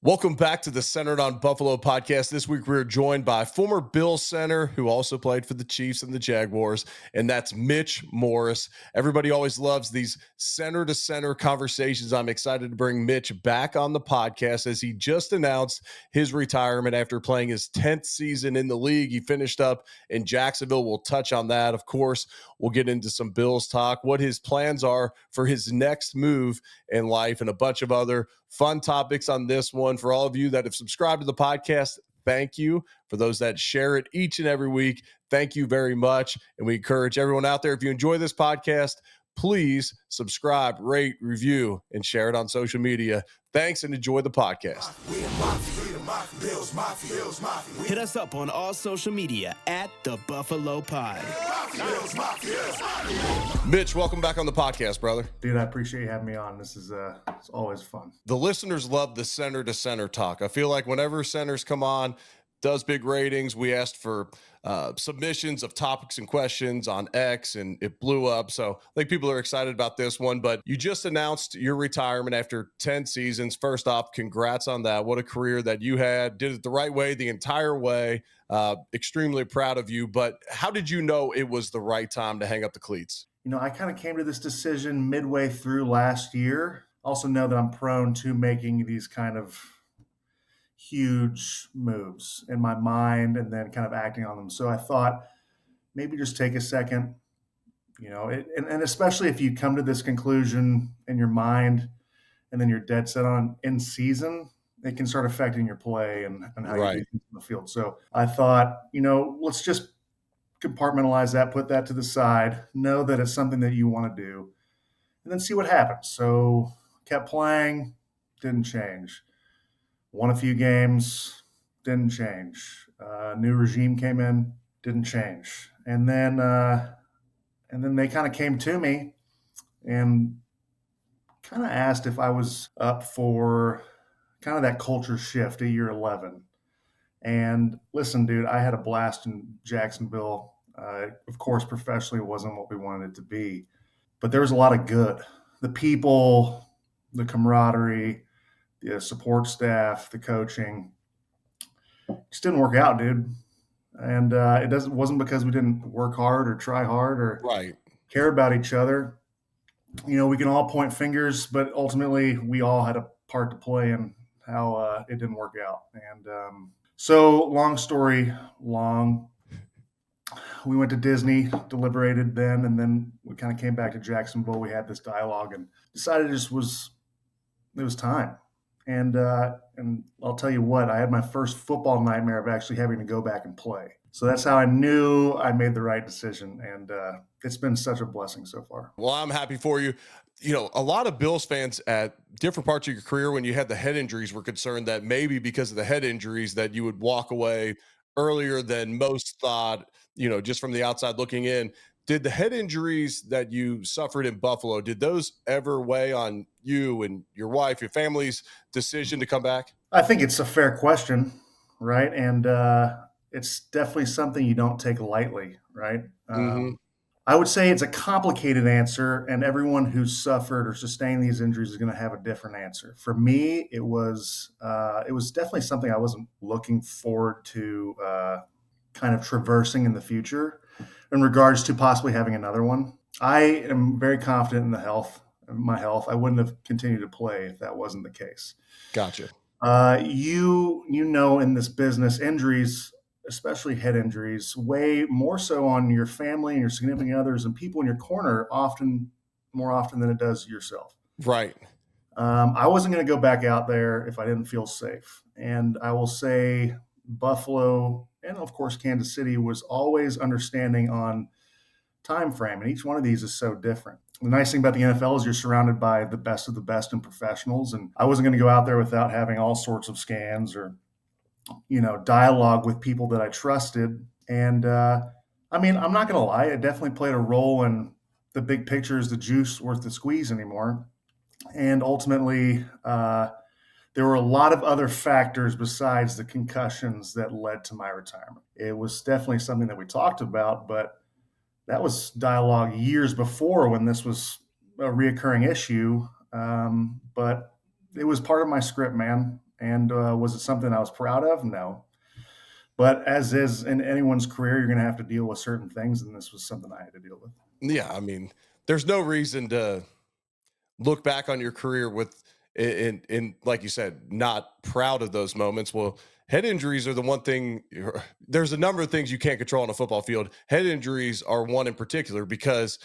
Welcome back to the Centered on Buffalo podcast. This week we're joined by former Bills center who also played for the Chiefs and the Jaguars, and that's Mitch Morse. Everybody always loves these center-to-center conversations. I'm excited to bring Mitch back on the podcast as he just announced his retirement after playing his 10th season in the league. He finished up in Jacksonville. We'll touch on that. Of course, we'll get into some Bills talk, what his plans are for his next move in life, and a bunch of other fun topics on this one. For all of you that have subscribed to the podcast, thank you. For those that share it each and every week, thank you very much. And we encourage everyone out there, if you enjoy this podcast, please subscribe, rate, review, and share it on social media. Thanks and enjoy the podcast. Hit us up on all social media at The Buffalo Pod. Mitch, welcome back on the podcast, brother. Dude, I appreciate you having me on. This is it's always fun. The listeners love the center-to-center talk. I feel like whenever centers come on, does big ratings. We asked for submissions of topics and questions on X, and it blew up. So I think people are excited about this one. But you just announced your retirement after 10 seasons. First off, congrats on that. What a career that you had. Did it the right way the entire way. Extremely proud of you. But how did you know it was the right time to hang up the cleats? You know, I kind of came to this decision midway through last year. Also know that I'm prone to making these kind of huge moves in my mind and then kind of acting on them. So I thought maybe just take a second, you know, and especially if you come to this conclusion in your mind and then you're dead set on in season, it can start affecting your play and how you do things in the field. So I thought, you know, let's just compartmentalize that, put that to the side, know that it's something that you want to do, and then see what happens. So kept playing, didn't change. Won a few games, didn't change. New regime came in, didn't change. And then they kind of came to me and kind of asked if I was up for kind of that culture shift at year 11. And listen, dude, I had a blast in Jacksonville. Of course, professionally, it wasn't what we wanted it to be, but there was a lot of good. The people, the camaraderie, the support staff, the coaching, just didn't work out, dude. And it wasn't because we didn't work hard or try hard or care about each other. You know, we can all point fingers, but ultimately we all had a part to play in how it didn't work out. And so long story long, we went to Disney, deliberated then, and then we kind of came back to Jacksonville. We had this dialogue and decided it was time. And I'll tell you what, I had my first football nightmare of actually having to go back and play. So that's how I knew I made the right decision. And it's been such a blessing so far. Well, I'm happy for you. You know, a lot of Bills fans at different parts of your career when you had the head injuries were concerned that maybe because of the head injuries that you would walk away earlier than most thought, you know, just from the outside looking in. Did the head injuries that you suffered in Buffalo, did those ever weigh on you and your wife, your family's decision to come back? I think it's a fair question, right? And it's definitely something you don't take lightly, right? I would say it's a complicated answer, and everyone who's suffered or sustained these injuries is going to have a different answer. For me, it was definitely something I wasn't looking forward to kind of traversing in the future in regards to possibly having another one. I am very confident in my health. I wouldn't have continued to play if that wasn't the case. Gotcha. You know, in this business, injuries, especially head injuries, weigh more so on your family and your significant others and people in your corner more often than it does yourself. Right. I wasn't going to go back out there if I didn't feel safe. And I will say Buffalo and, of course, Kansas City was always understanding on time frame. And each one of these is so different. The nice thing about the NFL is you're surrounded by the best of the best and professionals. And I wasn't going to go out there without having all sorts of scans or, you know, dialogue with people that I trusted. And I mean, I'm not going to lie. It definitely played a role in the big picture. Is the juice worth the squeeze anymore? And ultimately, there were a lot of other factors besides the concussions that led to my retirement. It was definitely something that we talked about, but that was dialogue years before when this was a reoccurring issue. But it was part of my script, man. And was it something I was proud of? No. But as is in anyone's career, you're going to have to deal with certain things, and this was something I had to deal with. Yeah, I mean, there's no reason to look back on your career with in like you said, not proud of those moments. Well, head injuries are the one thing. There's a number of things you can't control on a football field. Head injuries are one in particular because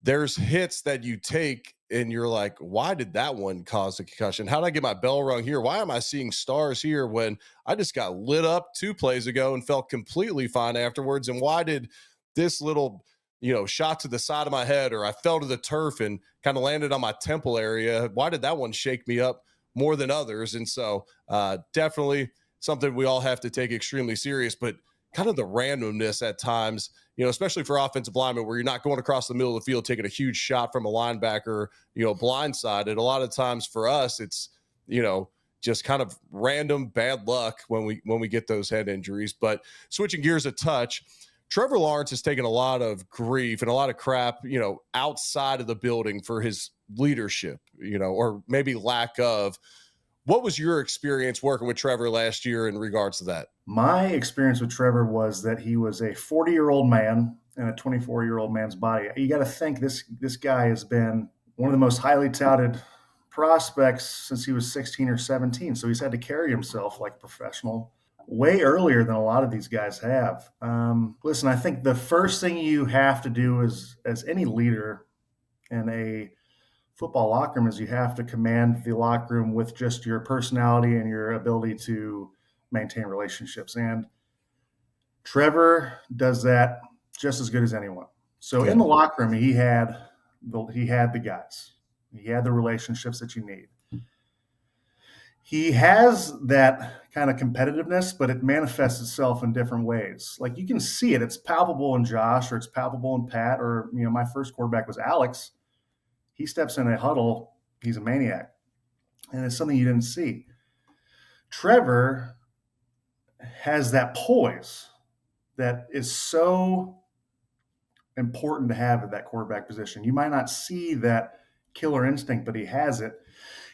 there's hits that you take and you're like, why did that one cause a concussion? How did I get my bell rung here? Why am I seeing stars here when I just got lit up 2 plays ago and felt completely fine afterwards? And why did this little, shot to the side of my head, or I fell to the turf and kind of landed on my temple area? Why did that one shake me up more than others? And so definitely something we all have to take extremely serious, but kind of the randomness at times, especially for offensive linemen where you're not going across the middle of the field, taking a huge shot from a linebacker, blindsided. A lot of times for us, it's, just kind of random bad luck when we get those head injuries. But switching gears a touch, Trevor Lawrence has taken a lot of grief and a lot of crap, outside of the building for his leadership, or maybe lack of. What was your experience working with Trevor last year in regards to that? My experience with Trevor was that he was a 40-year-old man in a 24-year-old man's body. You got to think this guy has been one of the most highly touted prospects since he was 16 or 17. So he's had to carry himself like a professional way earlier than a lot of these guys have. Listen, I think the first thing you have to do as any leader in a football locker room is you have to command the locker room with just your personality and your ability to maintain relationships. And Trevor does that just as good as anyone. So in the locker room, he had the guys. He had the relationships that you need. He has that kind of competitiveness, but it manifests itself in different ways. Like you can see it. It's palpable in Josh, or it's palpable in Pat, or my first quarterback was Alex. He steps in a huddle, he's a maniac. And it's something you didn't see. Trevor has that poise that is so important to have at that quarterback position. You might not see that killer instinct, but he has it.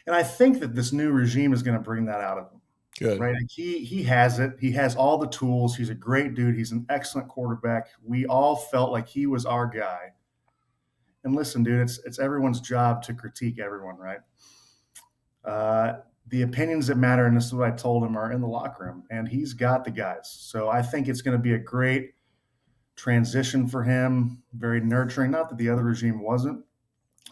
And I think that this new regime is going to bring that out of him. Good. Right? He has it. He has all the tools. He's a great dude. He's an excellent quarterback. We all felt like he was our guy. And listen, dude, it's everyone's job to critique everyone, right? The opinions that matter, and this is what I told him, are in the locker room, and he's got the guys. So I think it's going to be a great transition for him, very nurturing. Not that the other regime wasn't,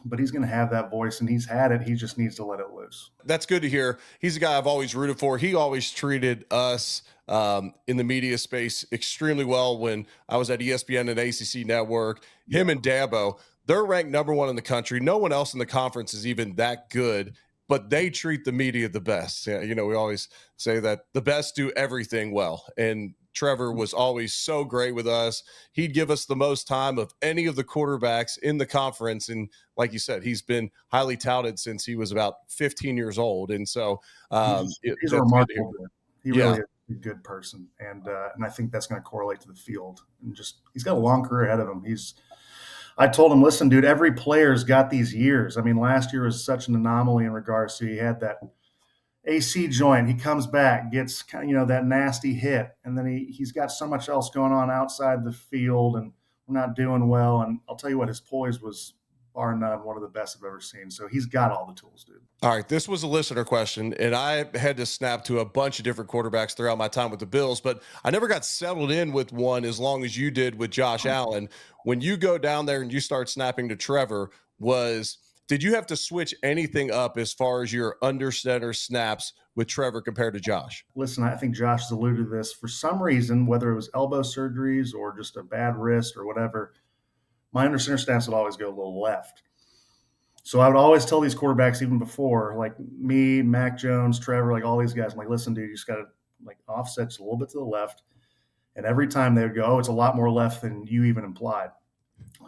but he's going to have that voice, and he's had it. He just needs to let it loose. That's good to hear. He's a guy I've always rooted for. He always treated us in the media space extremely well when I was at ESPN and ACC Network. Him and Dabo, they're ranked number one in the country. No one else in the conference is even that good, but they treat the media the best. We always say that the best do everything well. And Trevor was always so great with us. He'd give us the most time of any of the quarterbacks in the conference. And like you said, he's been highly touted since he was about 15 years old. And so he's a remarkable guy. He really is a good person. And I think that's going to correlate to the field. And he's got a long career ahead of him. I told him, listen, dude, every player's got these years. I mean, last year was such an anomaly in regards to he had that AC joint. He comes back, gets that nasty hit, and then he's got so much else going on outside the field, and we're not doing well. And I'll tell you what, his poise was bar none one of the best I've ever seen. So he's got all the tools, dude. All right, this was a listener question, and I had to snap to a bunch of different quarterbacks throughout my time with the Bills, but I never got settled in with one as long as you did with Josh Allen. When you go down there and you start snapping to Trevor, did you have to switch anything up as far as your under center snaps with Trevor compared to Josh? Listen, I think Josh has alluded to this. For some reason, whether it was elbow surgeries or just a bad wrist or whatever, my under center snaps would always go a little left. So I would always tell these quarterbacks, even before, like me, Mac Jones, Trevor, like all these guys, I'm like, listen, dude, you just got to offset just a little bit to the left. And every time they would go, oh, it's a lot more left than you even implied.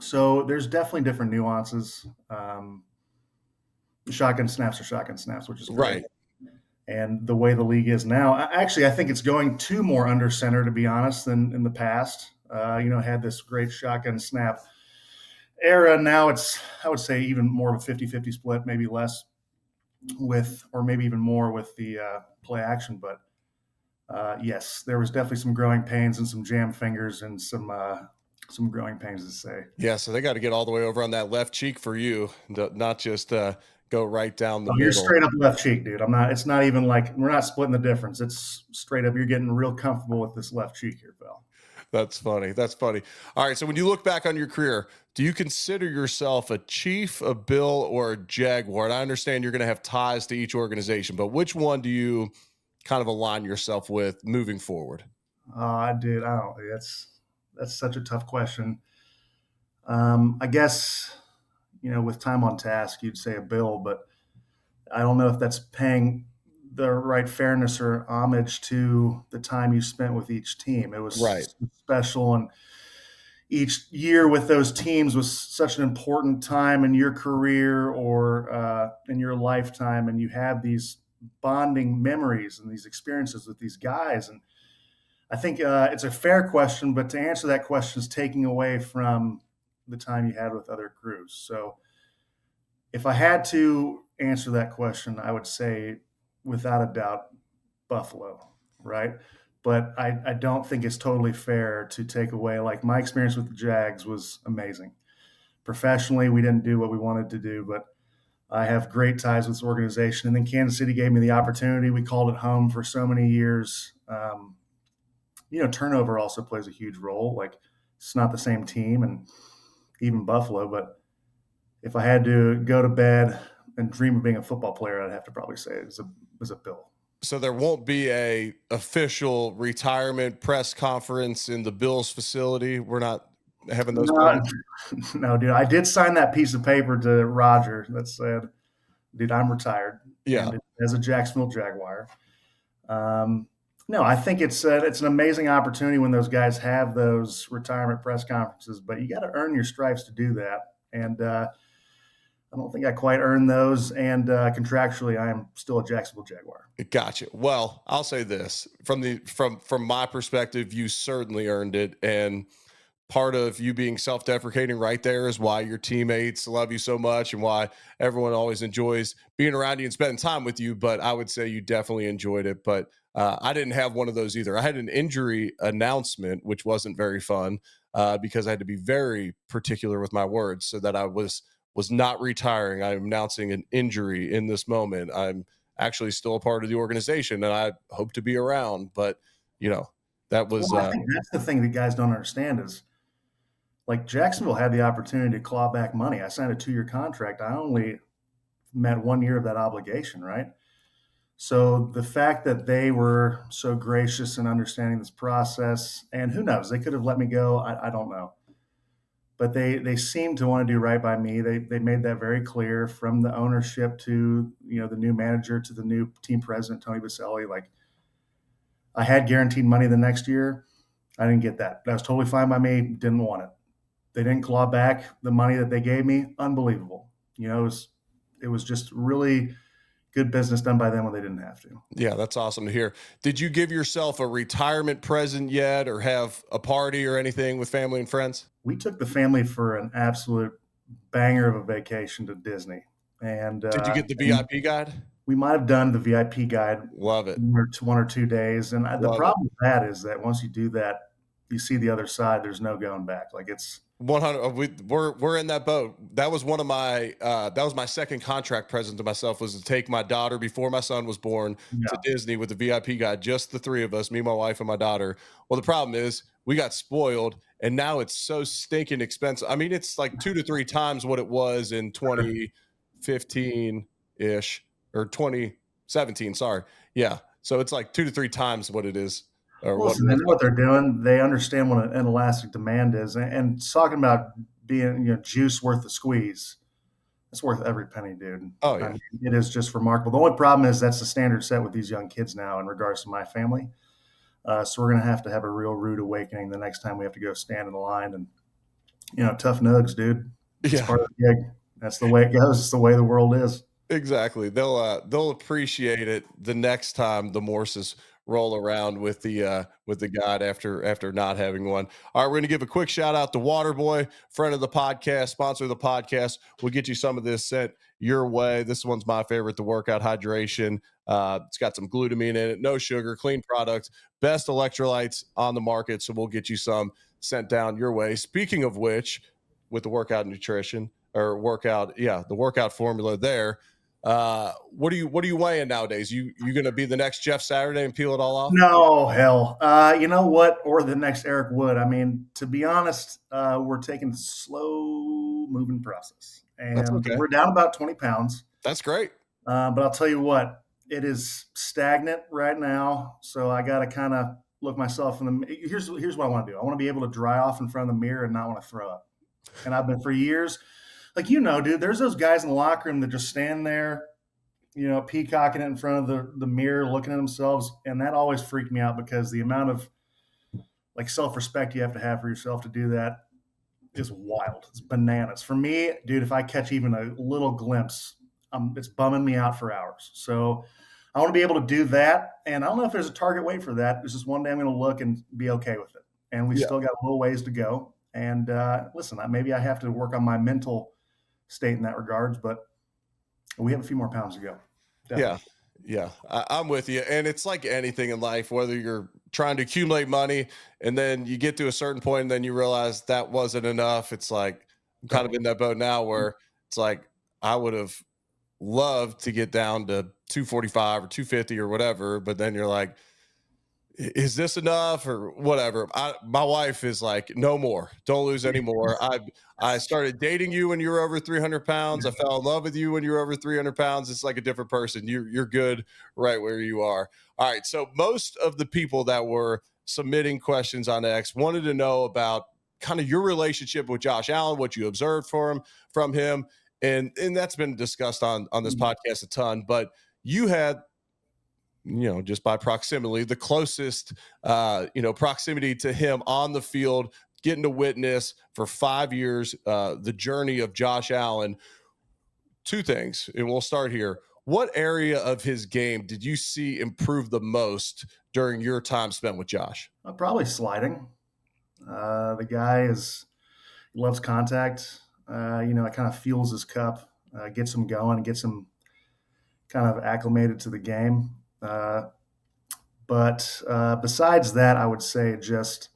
So there's definitely different nuances. Shotgun snaps are shotgun snaps, which is great. Right. And the way the league is now, I think it's going to more under center, to be honest, than in the past. Had this great shotgun snap era. Now it's, I would say, even more of a 50-50 split, maybe less. with, or maybe even more with the play action. But yes, there was definitely some growing pains and some jam fingers and some growing pains to say. Yeah, so they got to get all the way over on that left cheek for you, not just go right down the Oh, you're middle. straight up left cheek, dude. I'm not. It's not even like we're not splitting the difference. It's straight up. You're getting real comfortable with this left cheek here, pal. That's funny. That's funny. All right. So when you look back on your career, do you consider yourself a Chief, a Bill, or a Jaguar? And I understand you're going to have ties to each organization, but which one do you kind of align yourself with moving forward? Dude, I don't. That's such a tough question. I guess with time on task, you'd say a bill, but I don't know if that's paying the right fairness or homage to the time you spent with each team. It Right. was special, and each year with those teams was such an important time in your career or in your lifetime, and you have these bonding memories and these experiences with these guys. And I think it's a fair question, but to answer that question is taking away from the time you had with other crews. So if I had to answer that question, I would say without a doubt Buffalo, right? But I don't think it's totally fair to take away. Like my experience with the Jags was amazing. Professionally, we didn't do what we wanted to do, but I have great ties with this organization. And then Kansas City gave me the opportunity. We called it home for so many years. Turnover also plays a huge role. Like it's not the same team, and even Buffalo. But if I had to go to bed and dream of being a football player, I'd have to probably say it was a Bill. So there won't be a official retirement press conference in the Bills facility. We're not having those No, plans. no, dude. I did sign that piece of paper to Roger that said, "Dude, I'm retired," Yeah. and as a Jacksonville Jaguar. Um, no, I think it's an amazing opportunity when those guys have those retirement press conferences, but you got to earn your stripes to do that, and I don't think I quite earned those. And contractually, I am still a Jacksonville Jaguar. Gotcha. Well, I'll say this from my perspective, you certainly earned it, and part of you being self-deprecating right there is why your teammates love you so much and why everyone always enjoys being around you and spending time with you. But I would say you definitely enjoyed it. But I didn't have one of those either. I had an injury announcement, which wasn't very fun because I had to be very particular with my words so that I was not retiring. I'm announcing an injury in this moment. I'm actually still a part of the organization and I hope to be around. But that was Well, I think that's the thing that guys don't understand is like Jacksonville had the opportunity to claw back money. I signed a 2-year contract. I only met 1 year of that obligation, right? So the fact that they were so gracious in understanding this process, and who knows, they could have let me go. I don't know, but they seem to want to do right by me. They made that very clear from the ownership to the new manager to the new team president Tony Baselli. Like I had guaranteed money the next year. I didn't get that. That was totally fine by me. Didn't want it. They didn't claw back the money that they gave me. Unbelievable. It was just really good business done by them when they didn't have to. Yeah, that's awesome to hear. Did you give yourself a retirement present yet or have a party or anything with family and friends? We took the family for an absolute banger of a vacation to Disney, and Did you get the VIP guide? we might have done the VIP guide Love it. 1 or 2 days. And the Love it. problem with that is that once you do that, you see the other side. There's no going back. Like it's 100 we're in that boat. That was one of my that was my second contract present to myself was to take my daughter before my son was born to yeah. Disney with the VIP guide, just the three of us, me, my wife, and my daughter. Well, the problem is we got spoiled and now it's so stinking expensive. I mean, it's like 2 to 3 times what it was in 2015 ish or 2017. Sorry. Yeah. So it's like 2 to 3 times what it is or Well, what listen, it they was. know what they're doing. They understand what an elastic demand is, and talking about being juice worth the squeeze. It's worth every penny, dude. Oh I yeah. mean, it is just remarkable. The only problem is that's the standard set with these young kids now in regards to my family. So we're going to have a real rude awakening the next time we have to go stand in the line. And tough nugs, dude. It's Yeah. part of the gig. That's the way it goes. It's the way the world is. Exactly. They'll appreciate it the next time the Morses roll around with the guide after not having one. All right, we're gonna give a quick shout out to Waterboy, friend of the podcast, sponsor of the podcast. We'll get you some of this sent your way. This one's my favorite, the Workout Hydration. It's got some glutamine in it, no sugar, clean product, best electrolytes on the market. So we'll get you some sent down your way. Speaking of which, with the workout nutrition or workout, the workout formula there. What are you weighing nowadays? You gonna be the next Jeff Saturday and peel it all off? No, hell. You know what? Or the next Eric Wood. I mean, to be honest, we're taking a slow moving process, That's and okay. we're down about 20 pounds. That's great. But I'll tell you what, it is stagnant right now. So I got to kind of look myself in the. Here's what I want to do. I want to be able to dry off in front of the mirror and not want to throw up. And I've been for years, like dude. There's those guys in the locker room that just stand there, peacocking it in front of the mirror, looking at themselves, and that always freaked me out because the amount of like self-respect you have to have for yourself to do that is wild. It's bananas. For me, dude, if I catch even a little glimpse, it's bumming me out for hours. So I want to be able to do that, and I don't know if there's a target weight for that. It's just one day I'm going to look and be okay with it, and we still got a little ways to go. And listen, maybe I have to work on my mental state in that regards, but we have a few more pounds to go. Definitely. Yeah, I'm with you. And it's like anything in life, whether you're trying to accumulate money and then you get to a certain point and then you realize that wasn't enough. It's like I'm kind of in that boat now where it's like I would have loved to get down to 245 or 250 or whatever, but then you're like, is this enough or whatever? My wife is like, no more, don't lose any more. I started dating you when you were over 300 pounds. I fell in love with you when you were over 300 pounds. It's like a different person. You're good right where you are. All right. So most of the people that were submitting questions on X wanted to know about kind of your relationship with Josh Allen, what you observed from him. And that's been discussed on this podcast a ton, but you had, just by proximity, the closest, proximity to him on the field, getting to witness for 5 years, the journey of Josh Allen. Two things, and we'll start here. What area of his game did you see improve the most during your time spent with Josh? Probably sliding. The guy loves contact. It kind of fuels his cup, gets him going, gets him kind of acclimated to the game. But besides that, I would say just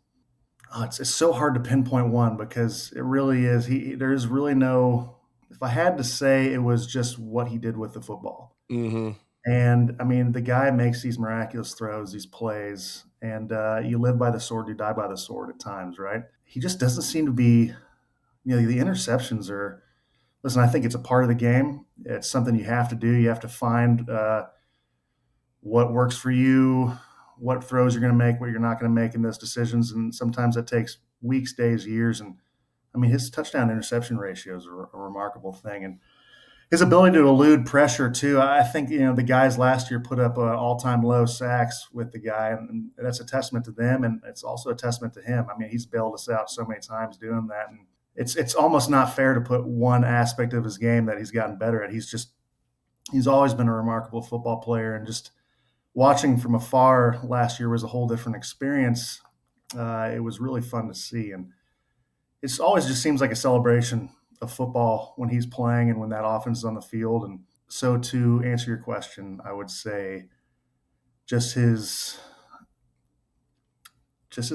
it's so hard to pinpoint one because it really is. There is really no. If I had to say, it was just what he did with the football. Mm-hmm. And I mean, the guy makes these miraculous throws, these plays, and you live by the sword, you die by the sword at times, right? He just doesn't seem to be. The interceptions are. Listen, I think it's a part of the game. It's something you have to do. You have to find what works for you, what throws you're going to make, what you're not going to make in those decisions. And sometimes that takes weeks, days, years. And I mean, his touchdown interception ratios are a remarkable thing. And his ability to elude pressure too. I think, the guys last year put up all-time low sacks with the guy, and that's a testament to them. And it's also a testament to him. I mean, he's bailed us out so many times doing that. And it's almost not fair to put one aspect of his game that he's gotten better at. He's always been a remarkable football player, and just watching from afar last year was a whole different experience. It was really fun to see, and it's always just seems like a celebration of football when he's playing and when that offense is on the field. And so, to answer your question, I would say just his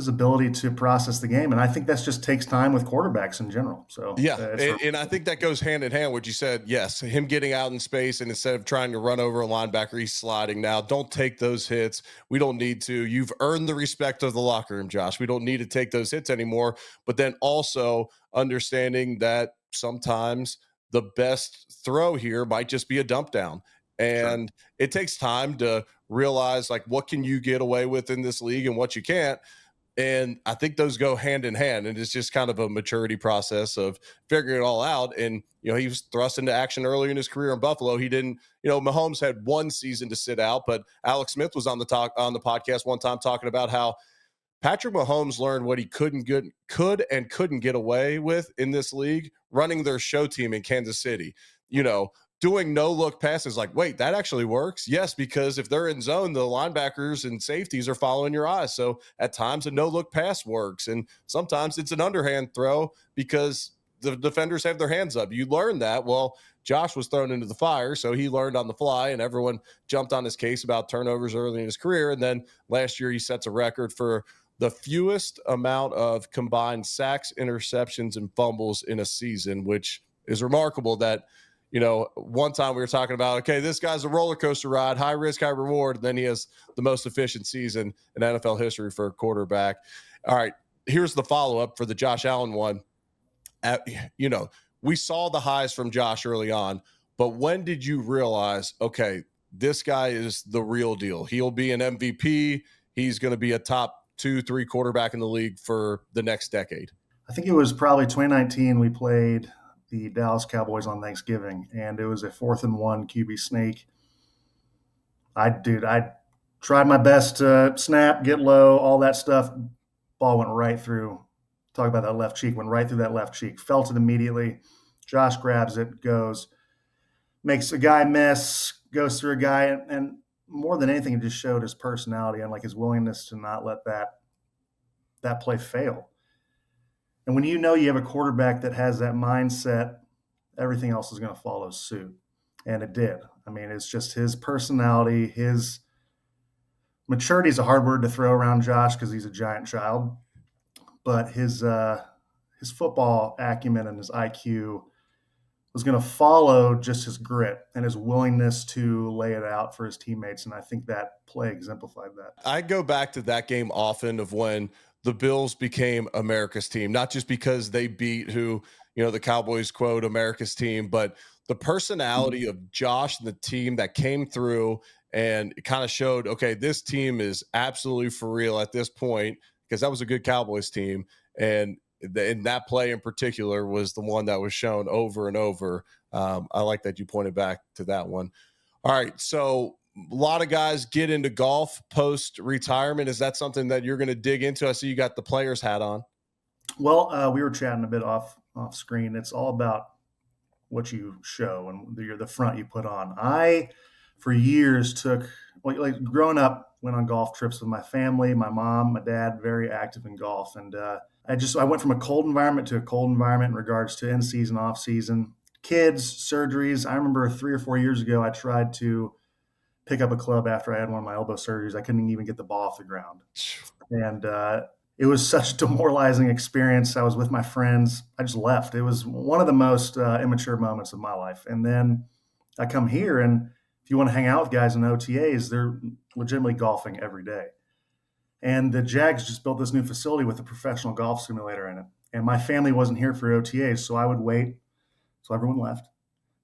ability to process the game. And I think that just takes time with quarterbacks in general. So and I think that goes hand in hand. What you said, yes, him getting out in space, and instead of trying to run over a linebacker, he's sliding now. Don't take those hits. We don't need to. You've earned the respect of the locker room, Josh. We don't need to take those hits anymore. But then also understanding that sometimes the best throw here might just be a dump down. And it takes time to realize, like, what can you get away with in this league and what you can't. And I think those go hand in hand, and it's just kind of a maturity process of figuring it all out. And, he was thrust into action early in his career in Buffalo. He didn't, Mahomes had one season to sit out, but Alex Smith was on the podcast one time talking about how Patrick Mahomes learned what he could and couldn't get away with in this league, running their show team in Kansas City. Doing no-look passes, like, wait, that actually works? Yes, because if they're in zone, the linebackers and safeties are following your eyes. So at times a no-look pass works, and sometimes it's an underhand throw because the defenders have their hands up. You learn that. Well, Josh was thrown into the fire, so he learned on the fly, and everyone jumped on his case about turnovers early in his career. And then last year, he sets a record for the fewest amount of combined sacks, interceptions, and fumbles in a season, which is remarkable. That, one time we were talking about, okay, this guy's a roller coaster ride, high risk, high reward. And then he has the most efficient season in NFL history for a quarterback. All right, here's the follow-up for the Josh Allen one. We saw the highs from Josh early on, but when did you realize, okay, this guy is the real deal? He'll be an MVP. He's going to be a top 2-3 quarterback in the league for the next decade. I think it was probably 2019. We played the Dallas Cowboys on Thanksgiving, and it was a 4th and 1 QB sneak. I tried my best to snap, get low, all that stuff. Ball went right through. Talk about that left cheek, went right through that left cheek. Felt it immediately. Josh grabs it, goes, makes a guy miss, goes through a guy, and more than anything, it just showed his personality and like his willingness to not let that play fail. And when you have a quarterback that has that mindset, everything else is going to follow suit. And it did. I mean, it's just his personality, his maturity is a hard word to throw around Josh because he's a giant child. But his football acumen and his IQ was going to follow just his grit and his willingness to lay it out for his teammates. And I think that play exemplified that. I go back to that game often of when the Bills became America's team, not just because they beat the Cowboys quote America's team, but the personality of Josh and the team that came through, and it kind of showed, okay, this team is absolutely for real at this point, because that was a good Cowboys team. And in that play in particular was the one that was shown over and over. I like that you pointed back to that one. All right. So a lot of guys get into golf post retirement. Is that something that you're going to dig into? I see you got the player's hat on. Well, we were chatting a bit off screen. It's all about what you show and the front you put on. I, for years, like growing up, went on golf trips with my family, my mom, my dad, very active in golf. And I went from a cold environment to a cold environment in regards to in-season, off-season, kids, surgeries. I remember 3 or 4 years ago, I tried to pick up a club after I had one of my elbow surgeries. I couldn't even get the ball off the ground. And it was such a demoralizing experience. I was with my friends. I just left. It was one of the most immature moments of my life. And then I come here, and if you want to hang out with guys in OTAs, they're legitimately golfing every day. And the Jags just built this new facility with a professional golf simulator in it. And my family wasn't here for OTAs, so I would wait till everyone left.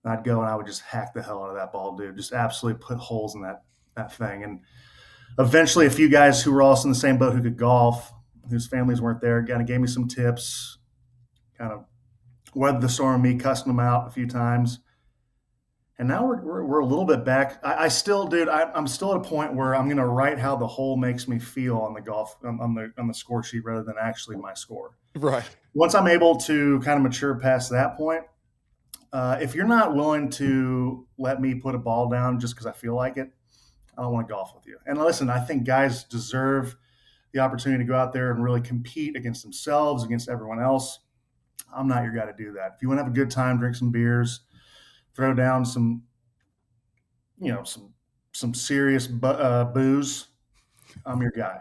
And I'd go and I would just hack the hell out of that ball, dude. Just absolutely put holes in that thing. And eventually a few guys who were also in the same boat who could golf, whose families weren't there, kind of gave me some tips, kind of weathered the storm, me cussing them out a few times. And now we're a little bit back. I'm still at a point where I'm going to write how the hole makes me feel on the golf on the score sheet rather than actually my score. Right. Once I'm able to kind of mature past that point, if you're not willing to let me put a ball down just because I feel like it, I don't want to golf with you. And listen, I think guys deserve the opportunity to go out there and really compete against themselves, against everyone else. I'm not your guy to do that. If you want to have a good time, drink some beers, throw down some serious booze, I'm your guy.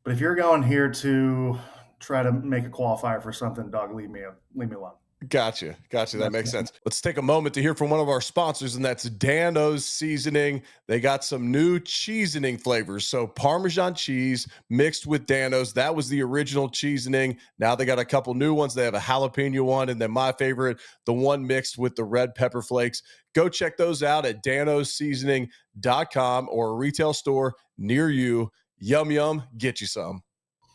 But if you're going here to try to make a qualifier for something, dog, leave me alone. Gotcha. That makes sense. Let's take a moment to hear from one of our sponsors, and that's Dano's Seasoning. They got some new cheesening flavors. So Parmesan cheese mixed with Dano's. That was the original cheesening. Now they got a couple new ones. They have a jalapeno one, and then my favorite, the one mixed with the red pepper flakes. Go check those out at danosseasoning.com or a retail store near you. Yum, yum. Get you some.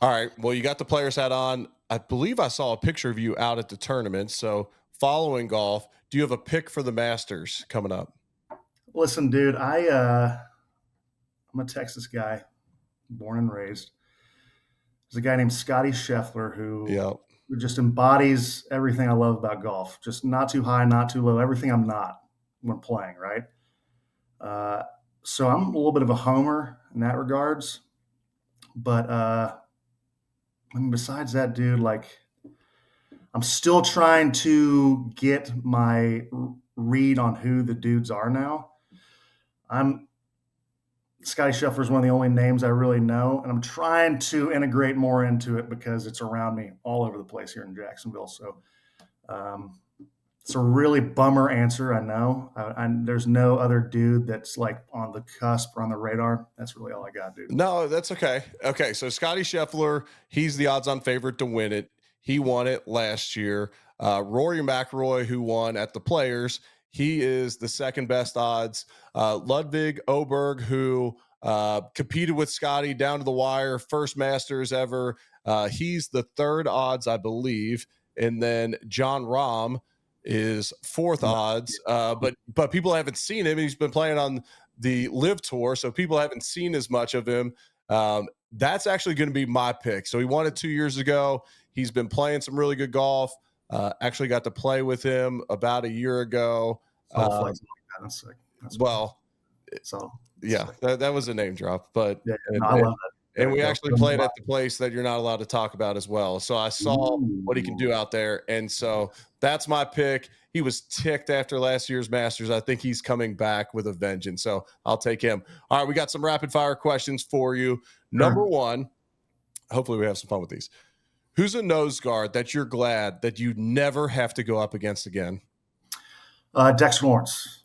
All right. Well, you got the player's hat on. I believe I saw a picture of you out at the tournament. So following golf, do you have a pick for the Masters coming up? Listen, dude, I'm a Texas guy, born and raised. There's a guy named Scotty Scheffler who just embodies everything I love about golf. Just not too high, not too low, everything I'm not when playing, right? So I'm a little bit of a homer in that regards. But besides that, dude, like I'm still trying to get my read on who the dudes are now. I'm Scotty Scheffler is one of the only names I really know, and I'm trying to integrate more into it because it's around me all over the place here in Jacksonville. So um, it's a really bummer answer, I know. There's no other dude that's like on the cusp or on the radar. That's really all I got, dude. No, that's okay. Okay, so Scotty Scheffler, he's the odds-on favorite to win it. He won it last year. Rory McIlroy, who won at the Players, he is the second best odds. Ludwig Oberg, who competed with Scotty down to the wire, first Masters ever. He's the third odds, I believe, and then John Rahm is fourth odds. But people haven't seen him. He's been playing on the Live Tour, so people haven't seen as much of him. That's actually going to be my pick. So he won it 2 years ago. He's been playing some really good golf. Actually got to play with him about a year ago. That's sick. Well, so yeah, that was a name drop, but yeah, no, I love that. And we actually played at the place that you're not allowed to talk about as well. So I saw what he can do out there. And so that's my pick. He was ticked after last year's Masters. I think he's coming back with a vengeance. So I'll take him. All right, we got some rapid fire questions for you. Number one, hopefully we have some fun with these. Who's a nose guard that you're glad that you never have to go up against again? Dexter Lawrence.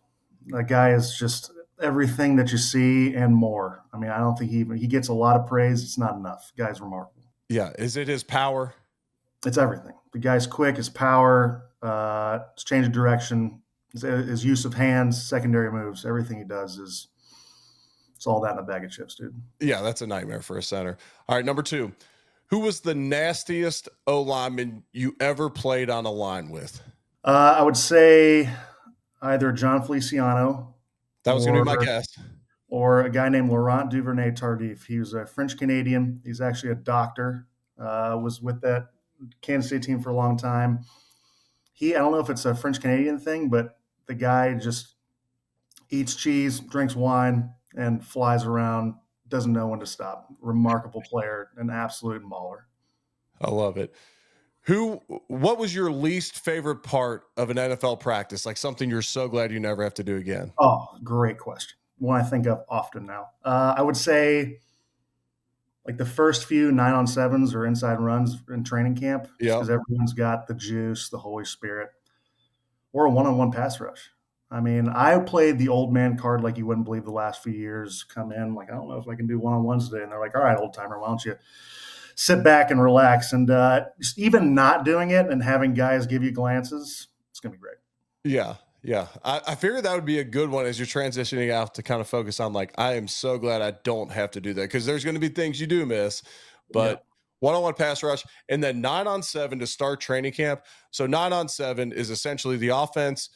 That guy is just everything that you see and more. I mean, I don't think he gets a lot of praise. It's not enough. The guy's remarkable. Yeah. Is it his power? It's everything. The guy's quick, his power, his change of direction, his use of hands, secondary moves, everything he does it's all that in a bag of chips, dude. Yeah, that's a nightmare for a center. All right, number two. Who was the nastiest O lineman you ever played on a line with? I would say either John Feliciano. That was going to be my guess. Or a guy named Laurent Duvernay Tardif. He was a French Canadian. He's actually a doctor. Was with that Kansas City team for a long time. I don't know if it's a French Canadian thing, but the guy just eats cheese, drinks wine, and flies around. Doesn't know when to stop. Remarkable player, an absolute mauler. I love it. What was your least favorite part of an NFL practice? Like something you're so glad you never have to do again? Oh, great question. One I think of often now. I would say like the first few 9-on-7s or inside runs in training camp, because everyone's got the juice, the Holy Spirit, or a one-on-one pass rush. I mean, I played the old man card like you wouldn't believe the last few years. Come in, like, I don't know if I can do one-on-ones today. And they're like, all right, old timer, why don't you sit back and relax? And just even not doing it and having guys give you glances, it's going to be great. Yeah. Yeah. I figured that would be a good one as you're transitioning out to kind of focus on like, I am so glad I don't have to do that because there's going to be things you do miss, but one-on-one pass rush and then 9-on-7 to start training camp. So 9-on-7 is essentially the offense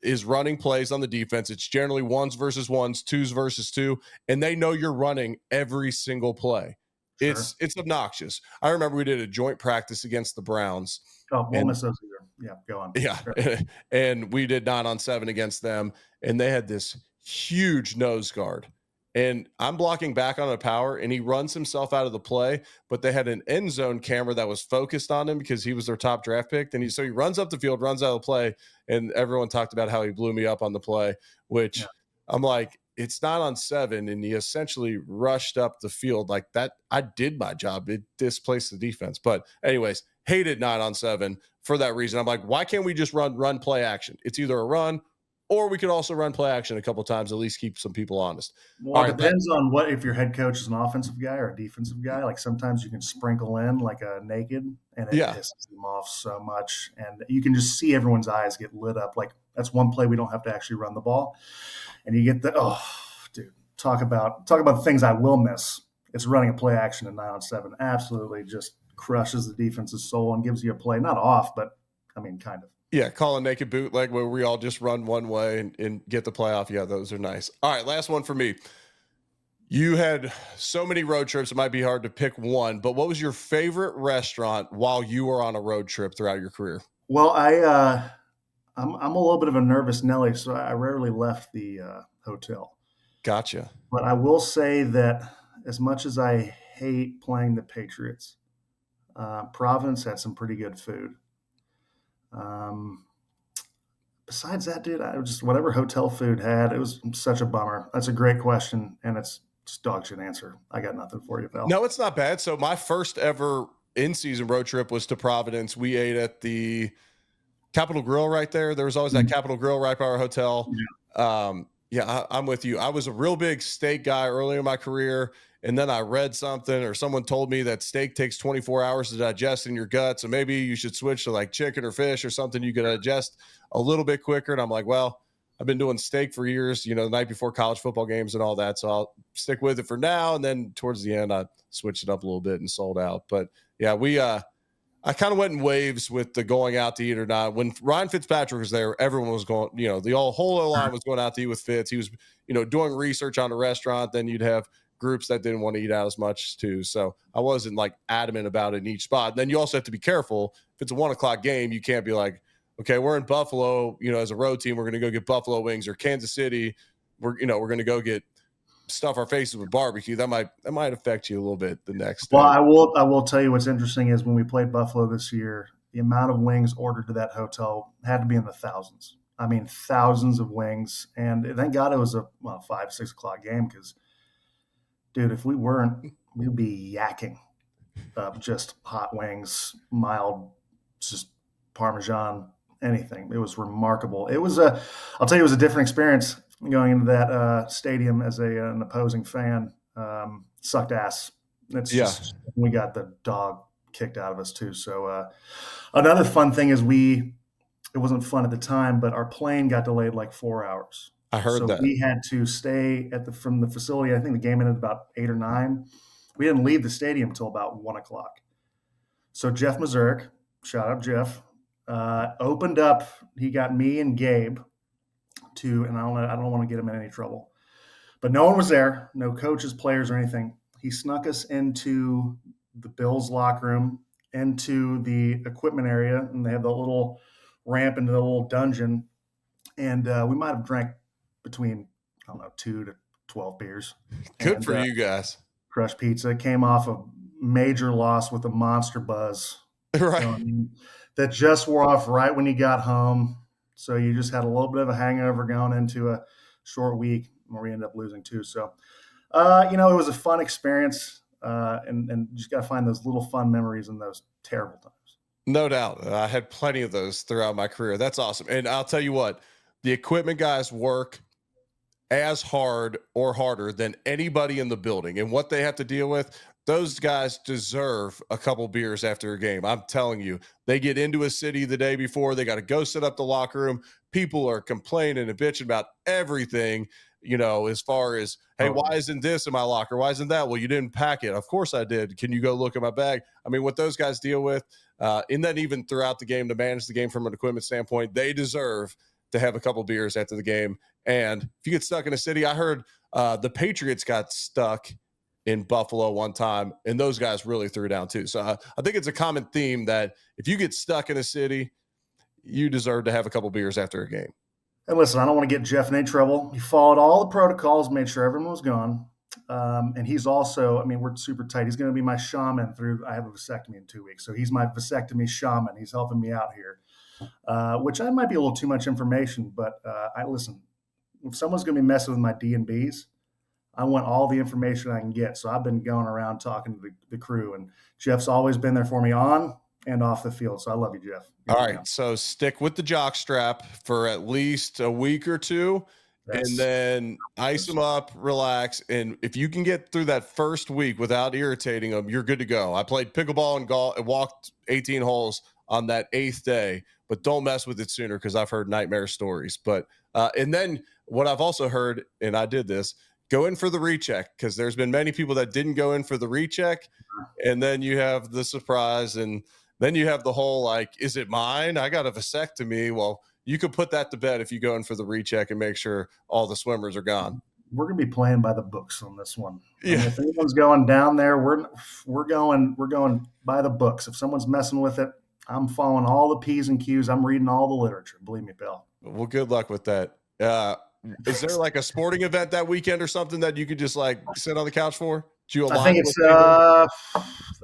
is running plays on the defense. It's generally ones versus ones, twos versus two, and they know you're running every single play. Sure. It's obnoxious. I remember we did a joint practice against the Browns. Oh, we'll miss those either. Yeah, go on. Yeah, sure. And we did 9-on-7 against them, and they had this huge nose guard. And I'm blocking back on a power, and he runs himself out of the play, but they had an end zone camera that was focused on him because he was their top draft pick. And so he runs up the field, runs out of the play, and everyone talked about how he blew me up on the play, which I'm like, it's 9-on-7, and he essentially rushed up the field like that. I did my job. It displaced the defense. But anyways, hated 9-on-7 for that reason. I'm like, why can't we just run play action? It's either a run or we could also run play action a couple of times, at least keep some people honest. Well, it depends on if your head coach is an offensive guy or a defensive guy. Like sometimes you can sprinkle in like a naked and it pisses them off so much. And you can just see everyone's eyes get lit up. Like that's one play we don't have to actually run the ball. And you get dude, talk about the things I will miss. It's running a play action in 9-on-7. Absolutely just crushes the defense's soul and gives you a play, not off, but I mean, kind of. Yeah, call a naked bootleg where we all just run one way and get the playoff. Yeah, those are nice. All right, last one for me. You had so many road trips, it might be hard to pick one, but what was your favorite restaurant while you were on a road trip throughout your career? Well, I'm a little bit of a nervous Nelly, so I rarely left the hotel. Gotcha. But I will say that as much as I hate playing the Patriots, Providence had some pretty good food. Besides that, dude, I just whatever hotel food had, it was such a bummer. That's a great question, and it's just dog shit answer. I got nothing for you, pal. No, it's not bad. So my first ever in-season road trip was to Providence. We ate at the Capitol Grill right there. There was always that Mm. Capitol Grill right by our hotel. Yeah, I'm with you. I was a real big steak guy early in my career, and then I read something or someone told me that steak takes 24 hours to digest in your gut, so maybe you should switch to like chicken or fish or something you could digest a little bit quicker. And I'm like, well, I've been doing steak for years, the night before college football games and all that, so I'll stick with it for now. And then towards the end, I switched it up a little bit and sold out. But yeah, I kind of went in waves with the going out to eat or not. When Ryan Fitzpatrick was there, everyone was going, the whole line was going out to eat with Fitz. He was, doing research on the restaurant. Then you'd have groups that didn't want to eat out as much too. So I wasn't like adamant about it in each spot. And then you also have to be careful. If it's a 1:00 game, you can't be like, okay, we're in Buffalo, as a road team, we're going to go get buffalo wings, or Kansas City, we're going to go get stuff our faces with barbecue. That might affect you a little bit the next day. Well, I will tell you what's interesting is when we played Buffalo this year, the amount of wings ordered to that hotel had to be in the thousands. I mean, thousands of wings. And thank God it was a 5, 6 o'clock game, because, dude, if we weren't, we'd be yakking up just hot wings, mild, just Parmesan, anything. It was remarkable. I'll tell you, it was a different experience going into that stadium as an opposing fan. Sucked ass. It's just, we got the dog kicked out of us too. So another fun thing is it wasn't fun at the time, but our plane got delayed like 4 hours. I heard that. We had to stay from the facility. I think the game ended about 8 or 9. We didn't leave the stadium until about 1:00. So Jeff Mazurek, shout out Jeff, opened up. He got me and Gabe and I don't want to get him in any trouble, but no one was there, no coaches, players, or anything. He snuck us into the Bills locker room, into the equipment area, and they have the little ramp into the little dungeon. And we might have drank between, 2 to 12 beers. Good for you guys. Crushed pizza. Came off a major loss with a monster buzz. Right. That just wore off right when you got home. So you just had a little bit of a hangover going into a short week where we ended up losing too. So, it was a fun experience, and you just got to find those little fun memories in those terrible times. No doubt. I had plenty of those throughout my career. That's awesome. And I'll tell you what, the equipment guys work as hard or harder than anybody in the building, and what they have to deal with. Those guys deserve a couple beers after a game. I'm telling you, they get into a city the day before. They got to go set up the locker room. People are complaining and bitching about everything, as far as, hey, why isn't this in my locker? Why isn't that? Well, you didn't pack it. Of course I did. Can you go look at my bag? I mean, what those guys deal with, and then even throughout the game to manage the game from an equipment standpoint, they deserve to have a couple beers after the game. And if you get stuck in a city, I heard the Patriots got stuck in Buffalo one time, and those guys really threw down too. So I think it's a common theme that if you get stuck in a city, you deserve to have a couple beers after a game. And listen, I don't want to get Jeff in any trouble. He followed all the protocols, made sure everyone was gone. And he's also, we're super tight. He's going to be my shaman I have a vasectomy in 2 weeks. So he's my vasectomy shaman. He's helping me out here, which I might be a little too much information, but listen, if someone's going to be messing with my D&Bs, I want all the information I can get. So I've been going around talking to the crew, and Jeff's always been there for me on and off the field. So I love you, Jeff. All right. So stick with the jock strap for at least a week or two, and then ice them up, relax. And if you can get through that first week without irritating them, you're good to go. I played pickleball and golf and walked 18 holes on that 8th day, but don't mess with it sooner, because I've heard nightmare stories. But and then what I've also heard, and I did this, go in for the recheck, because there's been many people that didn't go in for the recheck, and then you have the surprise, and then you have the whole, like, is it mine? I got a vasectomy. Well, you could put that to bed if you go in for the recheck and make sure all the swimmers are gone. We're going to be playing by the books on this one. Yeah. If anyone's going down there, we're going by the books. If someone's messing with it, I'm following all the P's and Q's. I'm reading all the literature. Believe me, pal. Well, good luck with that. Is there like a sporting event that weekend or something that you could just like sit on the couch for? I think it's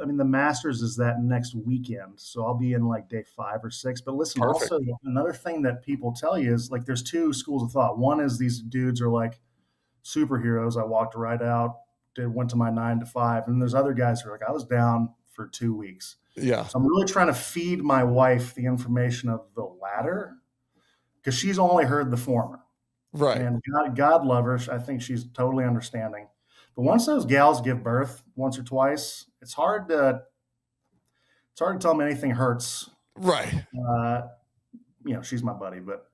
I mean, the Masters is that next weekend, so I'll be in like day 5 or 6. But listen, Perfect. also another thing that people tell you is like there's two schools of thought. One is these dudes are like superheroes. I walked right out, went to my 9 to 5, and there's other guys who are like, I was down for 2 weeks. Yeah. So I'm really trying to feed my wife the information of the latter because she's only heard the former. Right. And God love her. I think she's totally understanding. But once those gals give birth once or twice, it's hard to tell them anything hurts. Right. She's my buddy, but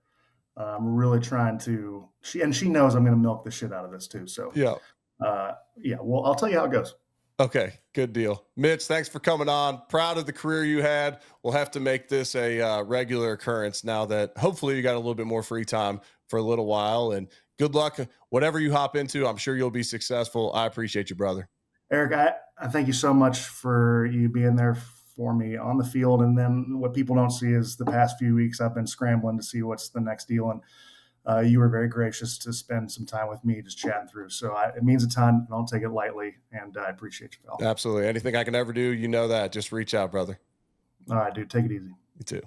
I'm really trying to. She knows I'm going to milk the shit out of this too. So Yeah. Well, I'll tell you how it goes. Okay, good deal. Mitch, thanks for coming on. Proud of the career you had. We'll have to make this a regular occurrence now that hopefully you got a little bit more free time for a little while. And good luck. Whatever you hop into, I'm sure you'll be successful. I appreciate you, brother. Eric, I thank you so much for you being there for me on the field. And then what people don't see is the past few weeks I've been scrambling to see what's the next deal. And you were very gracious to spend some time with me just chatting through. So it means a ton. I don't take it lightly, and I appreciate you, pal. Absolutely. Anything I can ever do, you know that. Just reach out, brother. All right, dude. Take it easy. You too.